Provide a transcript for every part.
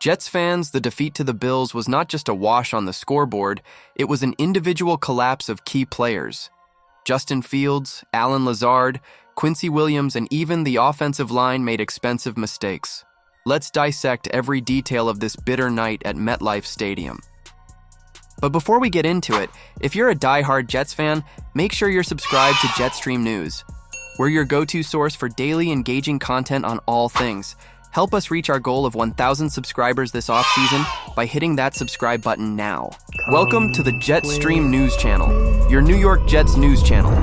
Jets fans, the defeat to the Bills was not just a wash on the scoreboard, it was an individual collapse of key players. Justin Fields, Allen Lazard, Quincy Williams, and even the offensive line made expensive mistakes. Let's dissect every detail of this bitter night at MetLife Stadium. But before we get into it, if you're a die-hard Jets fan, make sure you're subscribed to Jetstream News. We're your go-to source for daily engaging content on all things. Help us reach our goal of 1,000 subscribers this offseason by hitting that subscribe button now. Welcome to the Jetstream News Channel, your New York Jets news channel.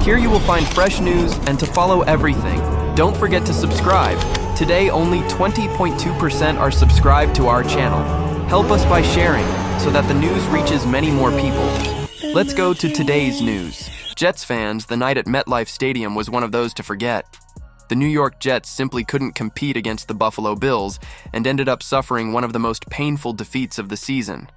Here you will find fresh news, and to follow everything, don't forget to subscribe. Today, only 20.2% are subscribed to our channel. Help us by sharing so that the news reaches many more people. Let's go to today's news. Jets fans, the night at MetLife Stadium was one of those to forget. The New York Jets simply couldn't compete against the Buffalo Bills and ended up suffering one of the most painful defeats of the season.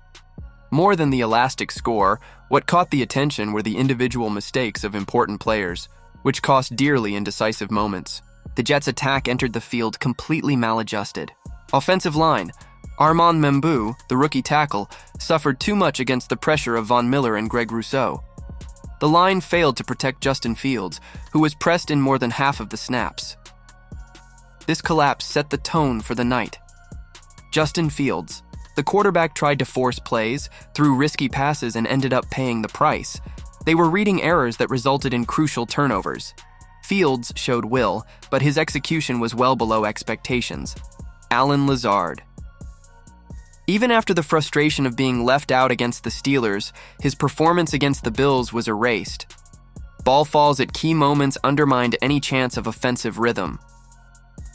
More than the elastic score, what caught the attention were the individual mistakes of important players, which cost dearly in decisive moments. The Jets' attack entered the field completely maladjusted. Offensive line, Armand Membou, the rookie tackle, suffered too much against the pressure of Miller and Rousseau. The line failed to protect Justin Fields, who was pressed in more than half of the snaps. This collapse set the tone for the night. Justin Fields, the quarterback, tried to force plays, threw risky passes, and ended up paying the price. They were reading errors that resulted in crucial turnovers. Fields showed will, but his execution was well below expectations. Allen Lazard. Even after the frustration of being left out against the Steelers, his performance against the Bills was erased. Ball falls at key moments undermined any chance of offensive rhythm.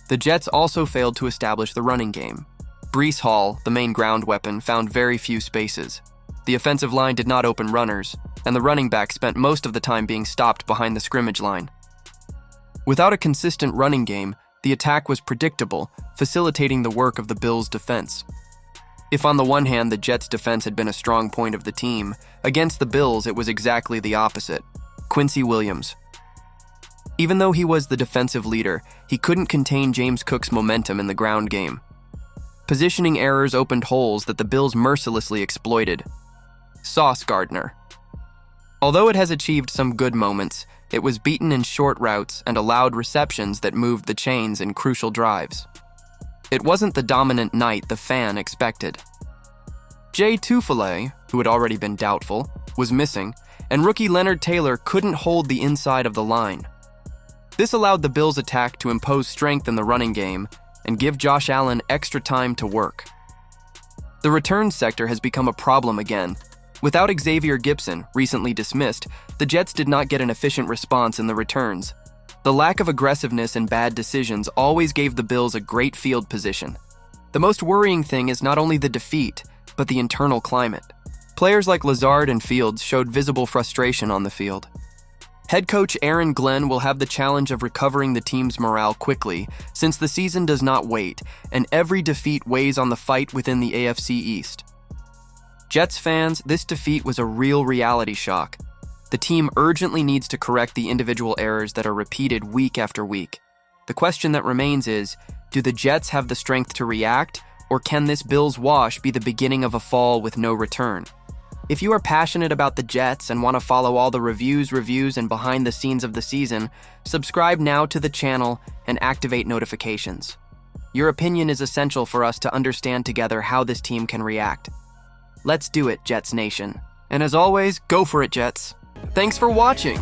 The Jets also failed to establish the running game. Breece Hall, the main ground weapon, found very few spaces. The offensive line did not open runners, and the running back spent most of the time being stopped behind the scrimmage line. Without a consistent running game, the attack was predictable, facilitating the work of the Bills' defense. If on the one hand the Jets' defense had been a strong point of the team, against the Bills it was exactly the opposite. Quincy Williams. Even though he was the defensive leader, he couldn't contain James Cook's momentum in the ground game. Positioning errors opened holes that the Bills mercilessly exploited. Gardner. Although it has achieved some good moments, it was beaten in short routes and allowed receptions that moved the chains in crucial drives. It wasn't the dominant night the fan expected. Jay Tufele, who had already been doubtful, was missing, and rookie Leonard Taylor couldn't hold the inside of the line. This allowed the Bills' attack to impose strength in the running game and give Josh Allen extra time to work. The return sector has become a problem again. Without Xavier Gipson, recently dismissed, the Jets did not get an efficient response in the returns. The lack of aggressiveness and bad decisions always gave the Bills a great field position. The most worrying thing is not only the defeat, but the internal climate. Players like Lazard and Fields showed visible frustration on the field. Head coach Aaron Glenn will have the challenge of recovering the team's morale quickly, since the season does not wait, and every defeat weighs on the fight within the AFC East. Jets fans, this defeat was a real reality shock. The team urgently needs to correct the individual errors that are repeated week after week. The question that remains is, do the Jets have the strength to react, or can this Bills wash be the beginning of a fall with no return? If you are passionate about the Jets and want to follow all the reviews, and behind the scenes of the season, subscribe now to the channel and activate notifications. Your opinion is essential for us to understand together how this team can react. Let's do it, Jets Nation. And as always, go for it, Jets. Thanks for watching.